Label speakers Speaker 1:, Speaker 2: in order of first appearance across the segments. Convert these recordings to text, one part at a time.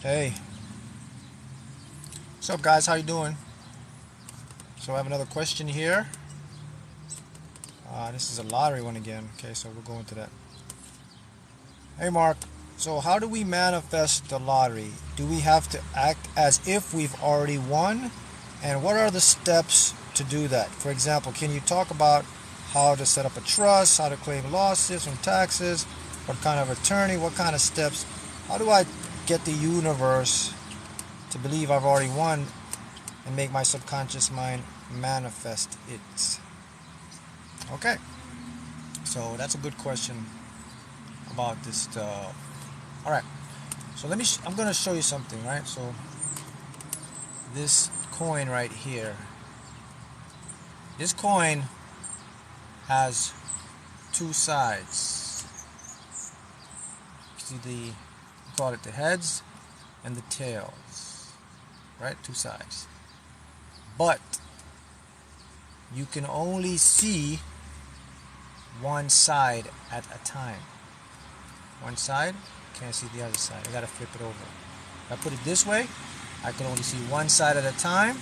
Speaker 1: Hey, what's up guys? How you doing? So I have another question here. This is a lottery one again. Okay, so we'll go into that. Hey Mark, so how do we manifest the lottery? Do we have to act as if we've already won? And what are the steps to do that? For example, can you talk about how to set up a trust, how to claim losses from taxes, what kind of attorney, what kind of steps? How do I get the universe to believe I've already won and make my subconscious mind manifest it? Okay, so that's a good question about this stuff. All right, so I'm going to show you something, right? So this coin right here, this coin has two sides. See we call it the heads and the tails, right? Two sides. But you can only see one side at a time. One side, can't see the other side. I gotta flip it over. If I put it this way, I can only see one side at a time,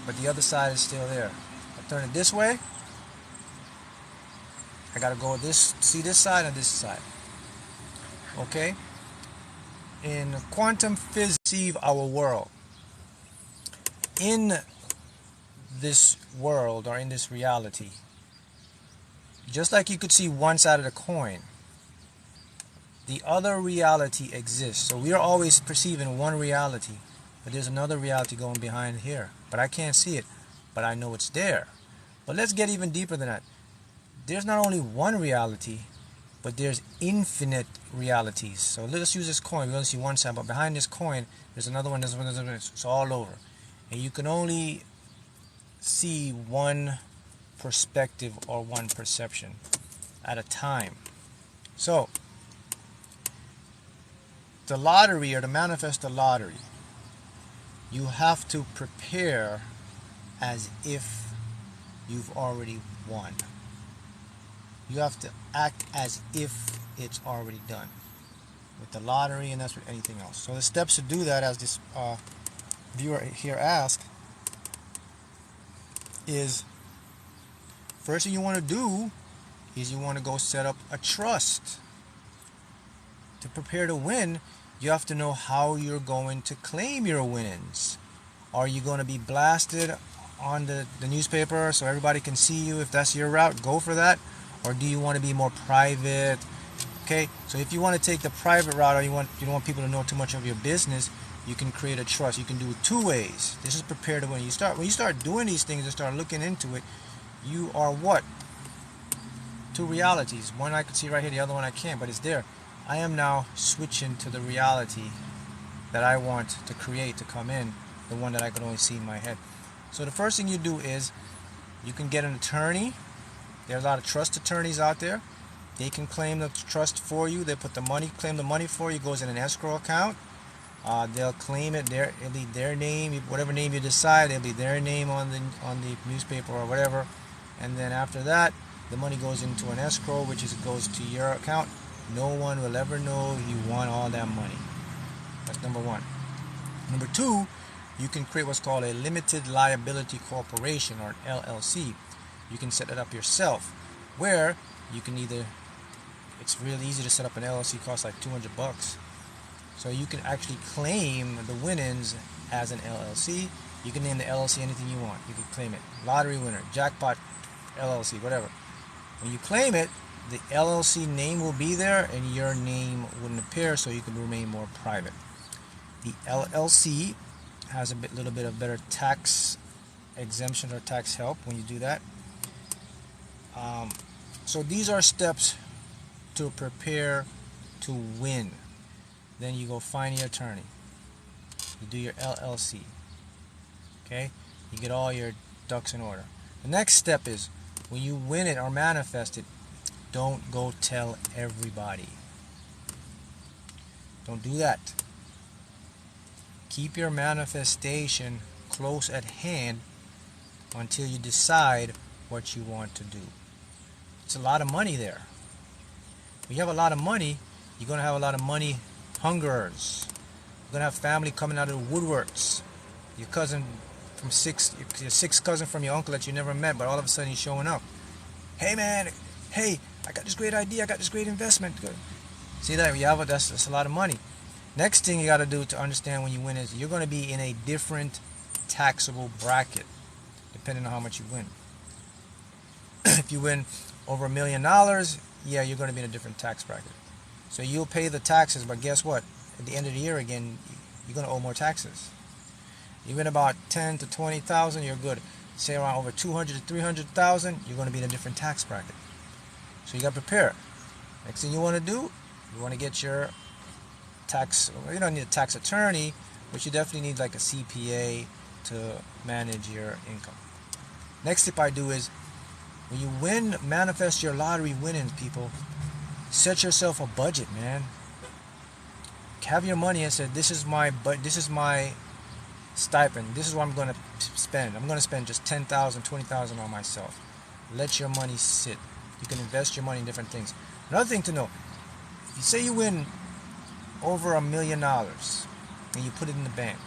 Speaker 1: but the other side is still there. If I turn it this way, I gotta go see this side and this side. Okay? In quantum physics, our world. In this world or in this reality, just like you could see one side of the coin, the other reality exists. So we are always perceiving one reality, but there's another reality going behind here. But I can't see it, but I know it's there. But let's get even deeper than that. There's not only one reality, but there's infinite realities. So let's use this coin. We only see one side, but behind this coin, there's another one, there's one, there's one. It's all over. And you can only see one perspective or one perception at a time. So the lottery, or to manifest the lottery, you have to prepare as if you've already won. You have to act as if it's already done with the lottery, and that's with anything else. So the steps to do that, as this viewer here asked, is first thing you want to do is you want to go set up a trust. To prepare to win, you have to know how you're going to claim your winnings. Are you going to be blasted on the newspaper so everybody can see you? If that's your route, go for that. Or do you want to be more private? Okay, so if you want to take the private route, or you don't want people to know too much of your business, you can create a trust. You can do it two ways. This is prepare to win. When you start doing these things and start looking into it, you are what? Two realities. One I can see right here, the other one I can't, but it's there. I am now switching to the reality that I want to create, to come in, the one that I can only see in my head. So the first thing you do is you can get an attorney. There's a lot of trust attorneys out there. They can claim the trust for you. They put the money, claim the money for you. It goes in an escrow account. They'll claim it. It'll be their name, whatever name you decide. It'll be their name on the newspaper or whatever. And then after that, the money goes into an escrow, which goes to your account. No one will ever know you won all that money. That's number one. Number two, you can create what's called a limited liability corporation, or an LLC. You can set it up yourself, where you can it's really easy to set up an LLC. It costs like $200. So you can actually claim the winnings as an LLC. You can name the LLC anything you want. You can claim it. Lottery winner, jackpot LLC, whatever. When you claim it, the LLC name will be there and your name wouldn't appear, so you can remain more private. The LLC has a little bit of better tax exemption or tax help when you do that. So these are steps to prepare to win. Then you go find your attorney. You do your LLC. Okay? You get all your ducks in order. The next step is, when you win it or manifest it, don't go tell everybody. Don't do that. Keep your manifestation close at hand until you decide what you want to do. It's a lot of money there. When you have a lot of money, you're going to have a lot of money hungerers. You're gonna have family coming out of the woodworks. Your cousin from your sixth cousin from your uncle that you never met, but all of a sudden he's showing up. Hey man, hey, I got this great idea. I got this great investment. See that? That's a lot of money. Next thing you got to do to understand when you win is you're going to be in a different taxable bracket depending on how much you win. If you win over $1 million, yeah, you're going to be in a different tax bracket. So you'll pay the taxes, but guess what? At the end of the year again, you're going to owe more taxes. You win about 10 to 20,000, you're good. Say around over 200 to 300,000, you're going to be in a different tax bracket. So you got to prepare. Next thing you want to do, you want to get your tax. You don't need a tax attorney, but you definitely need like a CPA to manage your income. Next tip I do is when you win, manifest your lottery winnings, people. Set yourself a budget, man. Have your money and say, this is my stipend. This is what I'm going to spend. I'm going to spend just $10,000, $20,000 on myself. Let your money sit. You can invest your money in different things. Another thing to know, if you say you win over $1 million and you put it in the bank,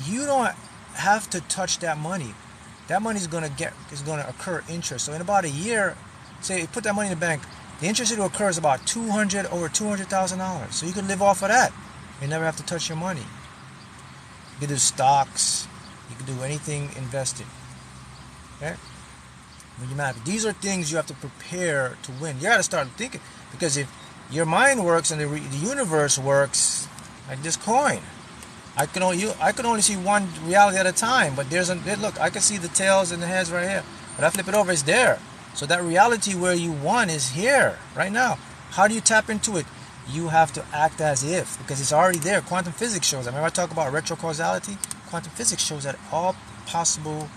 Speaker 1: you don't have to touch that money. That money is going to occur interest. So in about a year, say you put that money in the bank, the interest that will occur is about over $200,000. So you can live off of that. You never have to touch your money. You can do stocks. You can do anything invested. Okay? These are things you have to prepare to win. You got to start thinking, because if your mind works and the universe works like this coin, I can only see one reality at a time. But look, I can see the tails and the heads right here. But I flip it over, it's there. So that reality where you won is here right now. How do you tap into it? You have to act as if, because it's already there. Quantum physics shows that. Remember I talk about retrocausality? Quantum physics shows that all possible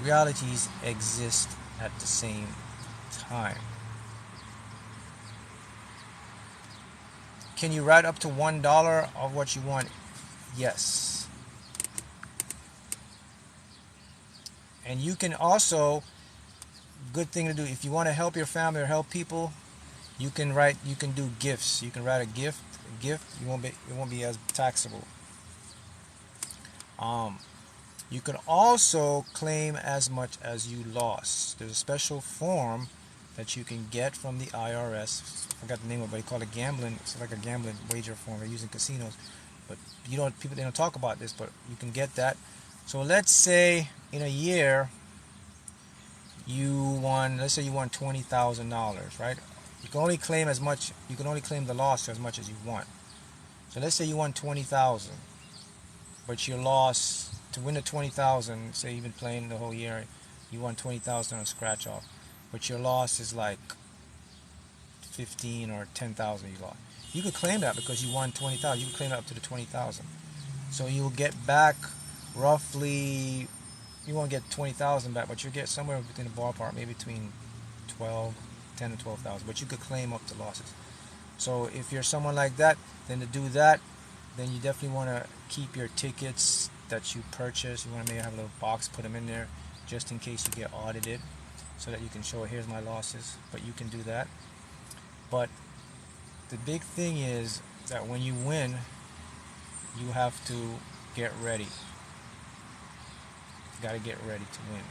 Speaker 1: realities exist at the same time. Can you write up to $1 of what you want? Yes. And you can also, good thing to do, if you want to help your family or help people, you can do gifts. You can write a gift, it won't be as taxable. You can also claim as much as you lost. There's a special form that you can get from the IRS. I forgot the name of it, but they call it gambling. It's like a gambling wager form they use in casinos. But they don't talk about this, but you can get that. So let's say in a year let's say you won $20,000, right? You can only claim the loss as much as you want. So let's say you won $20,000, but your loss to win the $20,000, say you've been playing the whole year, you won $20,000 on a scratch off, but your loss is like $15,000 or $10,000 you lost. You could claim that because you won $20,000. You can claim that up to the $20,000. So you'll get back roughly. You won't get $20,000 back, but you'll get somewhere within the ballpark, maybe between $10,000 to $12,000. But you could claim up the losses. So if you're someone like that, then to do that, then you definitely want to keep your tickets that you purchase. You want to maybe have a little box, put them in there, just in case you get audited, so that you can show, here's my losses. But you can do that. But the big thing is that when you win, you have to get ready. You got to get ready to win.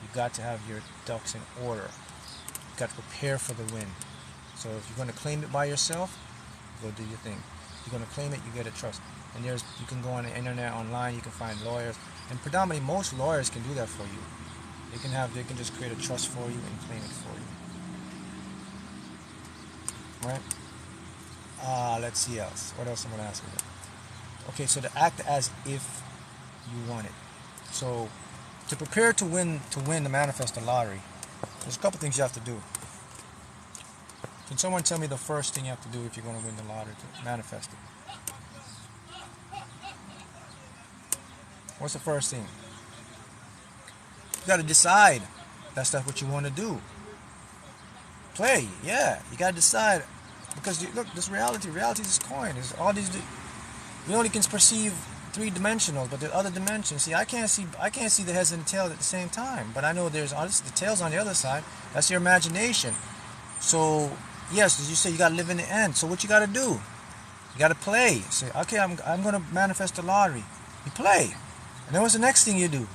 Speaker 1: You got to have your ducks in order. You got to prepare for the win. So if you're going to claim it by yourself, go do your thing. If you're going to claim it, you get a trust. And you can go on the internet, online, you can find lawyers, and predominantly most lawyers can do that for you. They can just create a trust for you and claim it for you. Right? Let's see else. What else I'm going to ask you? Okay, so to act as if you want it. So to prepare to win the manifest the lottery, there's a couple things you have to do. Can someone tell me the first thing you have to do if you're going to win the lottery to manifest it? What's the first thing? You got to decide that's what you want to do. Play, yeah. You got to decide, because look, this reality is this coin. There's all these. We only can perceive three-dimensional, but the other dimensions. See, I can't see the heads and the tails at the same time. But I know there's the tails on the other side. That's your imagination. So yes, as you say, you got to live in the end. So what you got to do? You got to play. Say, okay, I'm going to manifest the lottery. You play. And then what's the next thing you do?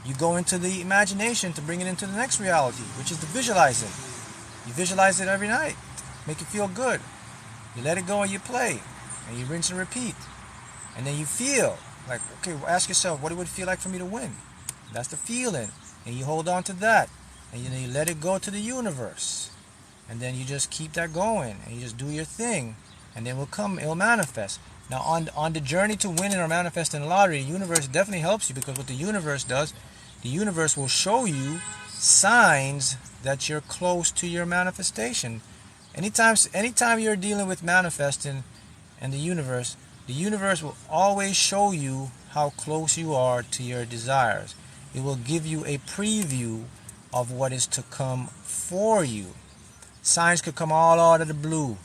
Speaker 1: You go into the imagination to bring it into the next reality, which is the visualizing. You visualize it every night. Make it feel good. You let it go and you play. And you rinse and repeat. And then you feel like, okay, ask yourself, what it would feel like for me to win? That's the feeling. And you hold on to that. And then you let it go to the universe. And then you just keep that going. And you just do your thing. And then it'll manifest. Now on the journey to winning or manifesting the lottery, the universe definitely helps you, because what the universe does, the universe will show you signs that you're close to your manifestation. Anytime you're dealing with manifesting and the universe will always show you how close you are to your desires. It will give you a preview of what is to come for you. Signs could come all out of the blue.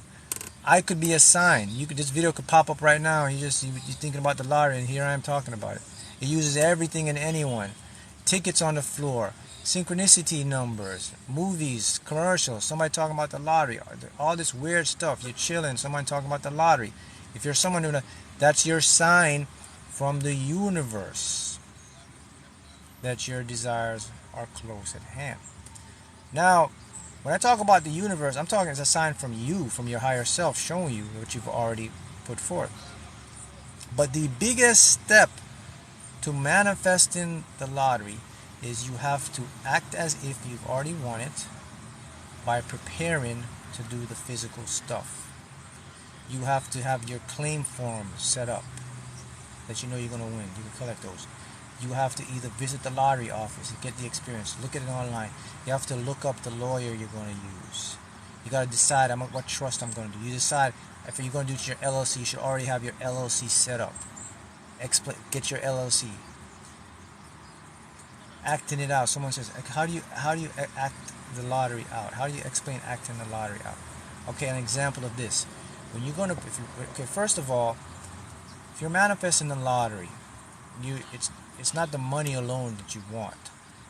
Speaker 1: I could be a sign. This video could pop up right now, and you're thinking about the lottery, and here I am talking about it. It uses everything and anyone. Tickets on the floor, synchronicity numbers, movies, commercials, somebody talking about the lottery, all this weird stuff. You're chilling, somebody talking about the lottery. If you're someone that's your sign from the universe that your desires are close at hand. Now, when I talk about the universe, I'm talking as a sign from you, from your higher self, showing you what you've already put forth. But the biggest step to manifesting the lottery is you have to act as if you've already won it by preparing to do the physical stuff. You have to have your claim form set up that you know you're going to win. You can collect those. You have to either visit the lottery office and get the experience, look at it online. You have to look up the lawyer you're going to use. You got to decide what trust I'm going to do. You decide if you're going to do it to your LLC, you should already have your LLC set up. Get your LLC. Acting it out. Someone says, how do you act the lottery out? How do you explain acting the lottery out? Okay, an example of this. When you're going to, first of all, if you're manifesting the lottery, it's not the money alone that you want.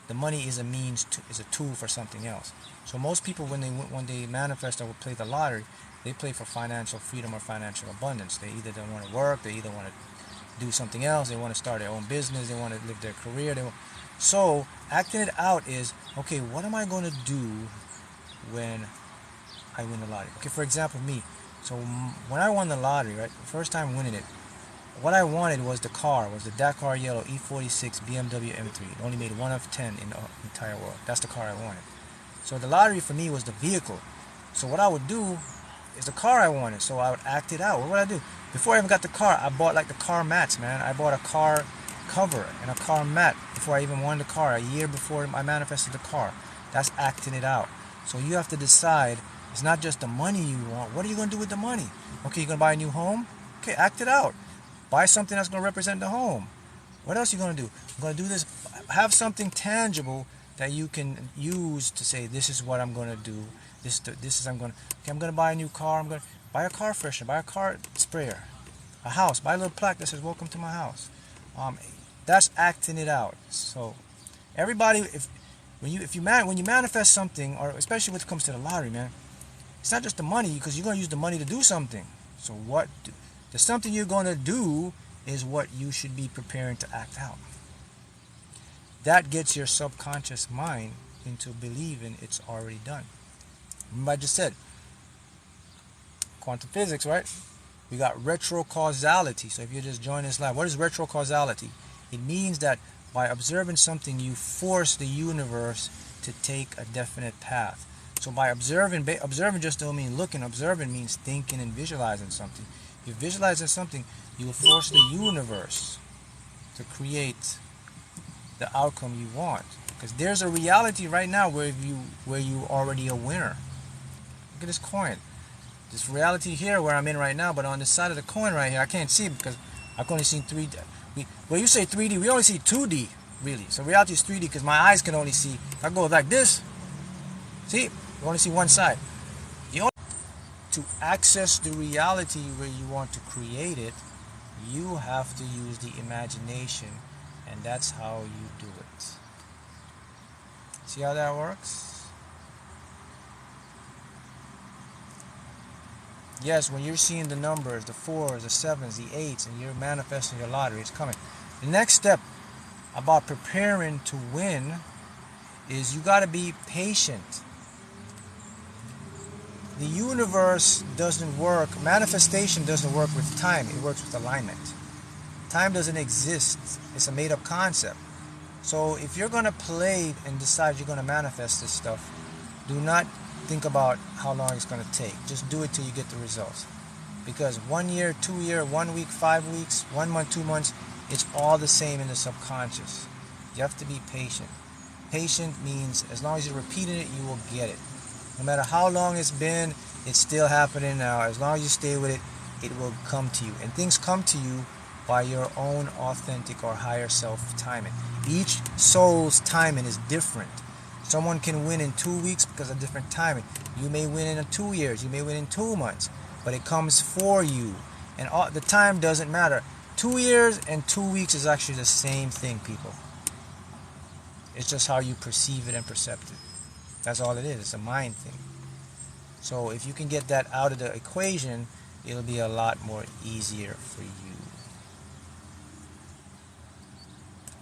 Speaker 1: The money is a tool for something else. So most people, when they manifest or play the lottery, they play for financial freedom or financial abundance. They either don't want to work, they either want to do something else, they want to start their own business, they want to live their career. So acting it out is, okay, what am I going to do when I win the lottery? Okay, for example, me. So when I won the lottery, right, the first time winning it, what I wanted was the Dakar Yellow E46 BMW M3. It only made 1 of 10 in the entire world. That's the car I wanted. So the lottery for me was the vehicle. So what I would do is the car I wanted. So I would act it out. What would I do? Before I even got the car, I bought like the car mats, man. I bought a car cover and a car mat before I even won the car. A year before I manifested the car. That's acting it out. So you have to decide. It's not just the money you want. What are you going to do with the money? Okay, you're going to buy a new home? Okay, act it out. Buy something that's going to represent the home. What else are you going to do? I'm going to do this. Have something tangible that you can use to say, this is what I'm going to do. I'm going to buy a new car. I'm going to buy a car freshener, buy a car sprayer, a house, buy a little plaque that says, welcome to my house. That's acting it out. So everybody, when you manifest something, or especially when it comes to the lottery, man, it's not just the money, because you're going to use the money to do something. So the something you're going to do is what you should be preparing to act out. That gets your subconscious mind into believing it's already done. Remember I just said, quantum physics, right? We got retrocausality. So if you just join this live, what is retrocausality? It means that by observing something, you force the universe to take a definite path. So by observing just don't mean looking. Observing means thinking and visualizing something. If you're visualizing something, you will force the universe to create the outcome you want. Because there's a reality right now where you already a winner. Look at this coin. This reality here where I'm in right now, but on the side of the coin right here, I can't see it because I've only seen 3D. Well, you say 3D, we only see 2D, really. So reality is 3D because my eyes can only see. If I go like this, see, you only see one side. To access the reality where you want to create it, you have to use the imagination, and that's how you do it. See how that works? Yes, when you're seeing the numbers, the 4s, the 7s, the 8s, and you're manifesting your lottery, it's coming. The next step about preparing to win is you got to be patient. The universe doesn't work, manifestation doesn't work with time, it works with alignment. Time doesn't exist, it's a made up concept. So if you're going to play and decide you're going to manifest this stuff, do not think about how long it's going to take. Just do it till you get the results. Because 1 year, 2 year, 1 week, 5 weeks, 1 month, 2 months, it's all the same in the subconscious. You have to be patient. Patient means as long as you're repeating it, you will get it. No matter how long it's been, it's still happening now. As long as you stay with it, it will come to you. And things come to you by your own authentic or higher self timing. Each soul's timing is different. Someone can win in 2 weeks because of different timing. You may win in 2 years. You may win in 2 months. But it comes for you. And the time doesn't matter. 2 years and 2 weeks is actually the same thing, people. It's just how you perceive it and percept it. That's all it is. It's a mind thing. So if you can get that out of the equation, it'll be a lot more easier for you.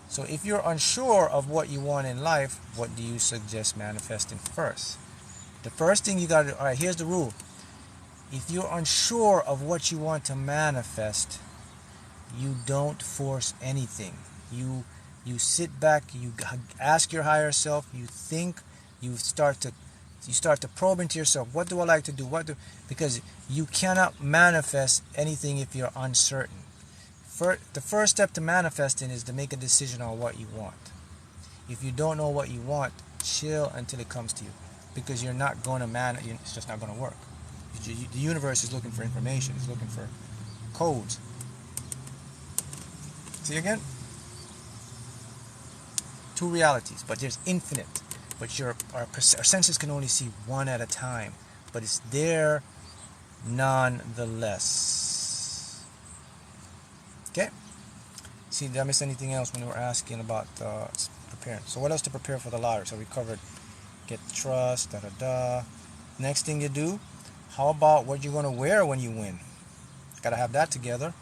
Speaker 1: So if you're unsure of what you want in life, what do you suggest manifesting first? The first thing you got to, all right, here's the rule. If you're unsure of what you want to manifest, you don't force anything. You sit back, you ask your higher self, you think, you start to probe into yourself. What do I like to do? Because you cannot manifest anything if you're uncertain. The first step to manifesting is to make a decision on what you want. If you don't know what you want, chill until it comes to you, because you're not going to it's just not going to work. The universe is looking for information. It's looking for codes. See again? Two realities, but there's infinite. But our senses can only see one at a time. But it's there nonetheless. Okay? See, did I miss anything else when we were asking about preparing? So what else to prepare for the lottery? So we covered get trust, da-da-da. Next thing you do, how about what you're going to wear when you win? Got to have that together.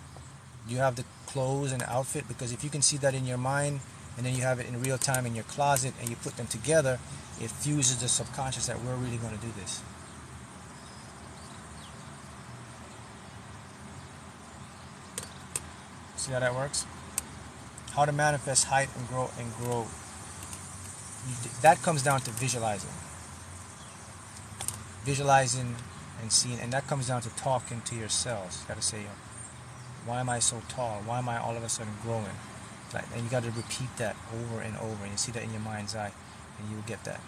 Speaker 1: You have the clothes and outfit, because if you can see that in your mind and then you have it in real time in your closet and you put them together, it fuses the subconscious that we're really going to do this. See how that works? How to manifest height and grow. That comes down to visualizing and seeing, and that comes down to talking to yourselves. You got to say, why am I so tall? Why am I all of a sudden growing? And you got to repeat that over and over, and you see that in your mind's eye, and you will get that.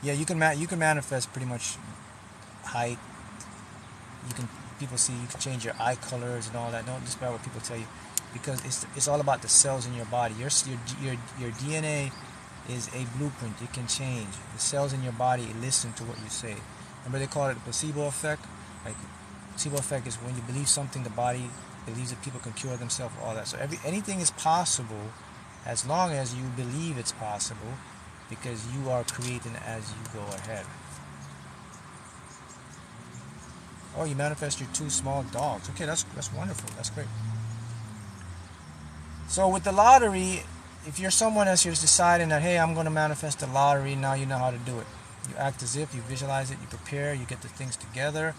Speaker 1: Yeah, you can manifest pretty much height. People see you can change your eye colors and all that. Don't disregard what people tell you, because it's all about the cells in your body. Your DNA is a blueprint. It can change. The cells in your body listen to what you say. Remember they call it the placebo effect? Like, placebo effect is when you believe something, the body believes that people can cure themselves, all that. So anything is possible as long as you believe it's possible, because you are creating as you go ahead. Oh, you manifest your 2 small dogs. Okay, that's wonderful. That's great. So with the lottery, if you're someone else who's deciding that, hey, I'm going to manifest the lottery, now you know how to do it. You act as if, you visualize it, you prepare, you get the things together,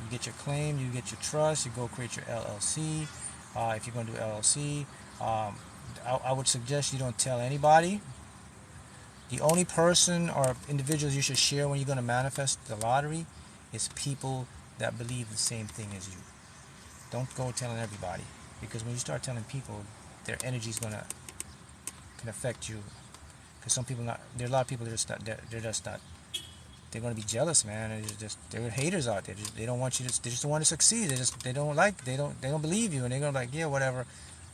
Speaker 1: you get your claim, you get your trust, you go create your LLC. If you're going to do LLC, I would suggest you don't tell anybody. The only person or individuals you should share when you're going to manifest the lottery is people that believe the same thing as you. Don't go telling everybody, because when you start telling people, their energy is can affect you. Because some people there are a lot of people that they're just not. They're going to be jealous, man. They're haters out there. They don't want you to. They just don't want to succeed. They don't believe you, and they're going to be like, yeah, whatever.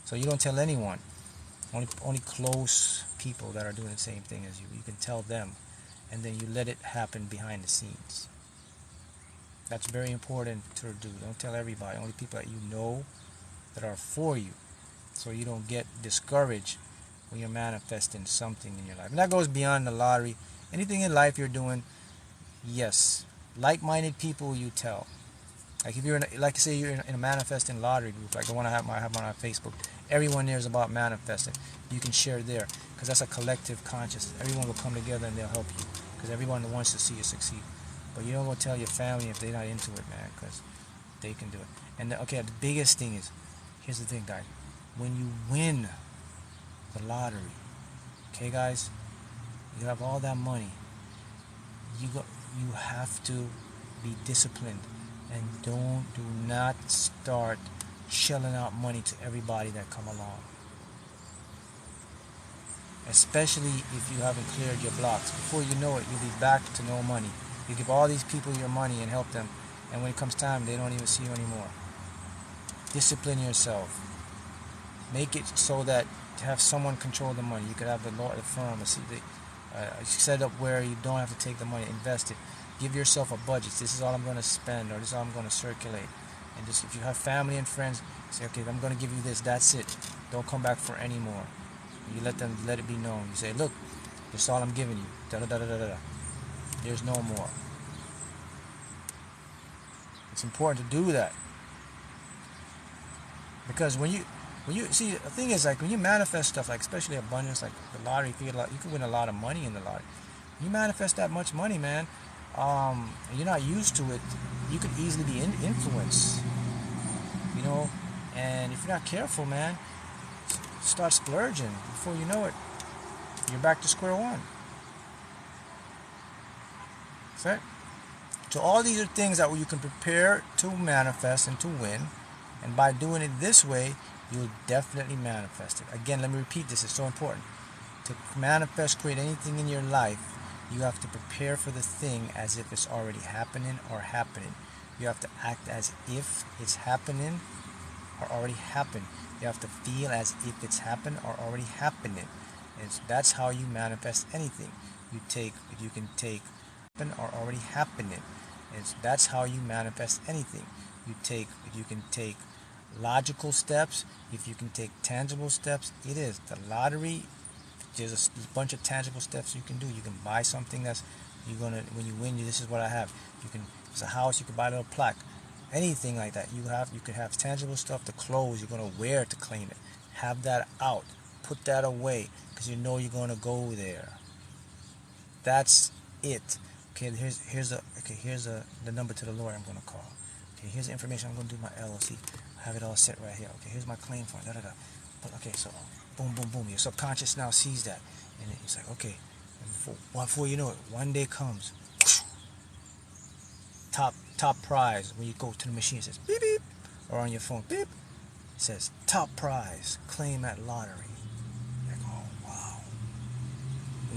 Speaker 1: So you don't tell anyone. Only close people that are doing the same thing as you. You can tell them, and then you let it happen behind the scenes. That's very important to do. Don't tell everybody. Only people that you know that are for you, so you don't get discouraged when you're manifesting something in your life. And that goes beyond the lottery. Anything in life you're doing, yes, like-minded people you tell. Like if you're in like say you're in a manifesting lottery group, like the one I have on our Facebook. Everyone there is about manifesting. You can share there because that's a collective consciousness. Everyone will come together and they'll help you because everyone wants to see you succeed. But you don't go tell your family if they're not into it, man, because they can do it. And okay, the biggest thing is, here's the thing, guys. When you win the lottery, okay, guys, you have all that money. You have to be disciplined and do not start shelling out money to everybody that come along. Especially if you haven't cleared your blocks. Before you know it, you'll be back to no money. You give all these people your money and help them, and when it comes time, they don't even see you anymore. Discipline yourself. Make it so that to have someone control the money. You could have the firm, set up where you don't have to take the money, invest it. Give yourself a budget. This is all I'm going to spend, or this is all I'm going to circulate. And just if you have family and friends, say, okay, I'm going to give you this. That's it. Don't come back for any more. You let it be known. You say, look, this is all I'm giving you. Da da da da da da. There's no more. It's important to do that because when you see, the thing is, like when you manifest stuff, like especially abundance, like the lottery, you can win a lot of money in the lottery. You manifest that much money, man. And you're not used to it. You could easily be influenced, you know. And if you're not careful, man, start splurging. Before you know it, you're back to square one. Okay? So all these are things that you can prepare to manifest and to win. And by doing it this way, you'll definitely manifest it. Again, let me repeat this. It's so important. To manifest, create anything in your life, you have to prepare for the thing as if it's already happening or happening. You have to act as if it's happening or already happened. You have to feel as if it's happened or already happening. And that's how you manifest anything. You can take or already happening. And that's how you manifest anything. You can take logical steps, if you can take tangible steps. It is the lottery. There's a bunch of tangible steps you can do. You can buy something when you win, this is what I have. It's a house, you can buy a little plaque, anything like that. You could have tangible stuff, the clothes you're going to wear to claim it. Have that out, put that away, because you know you're going to go there. That's it. Okay, here's the number to the lawyer I'm going to call. Okay, here's the information I'm going to do my LLC. I have it all set right here. Okay, here's my claim form. But okay, so boom, boom, boom. Your subconscious now sees that, and it's like, okay. And before you know it, one day comes. Top prize. When you go to the machine, it says beep beep, or on your phone, beep. It says top prize. Claim at lottery. You're like, oh wow. When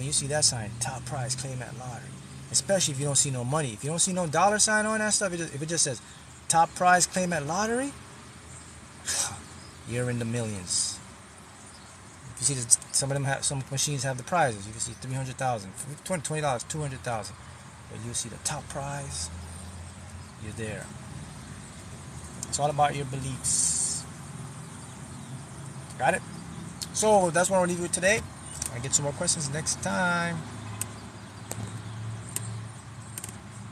Speaker 1: you see that sign, top prize, claim at lottery. Especially if you don't see no money. If you don't see no dollar sign on that stuff, if it just says top prize, claim at lottery, you're in the millions. If you see some machines have the prizes. You can see $300,000, $20, $200,000. But you see the top prize, you're there. It's all about your beliefs. Got it? So that's what I'll leave you with today. I'll get some more questions next time.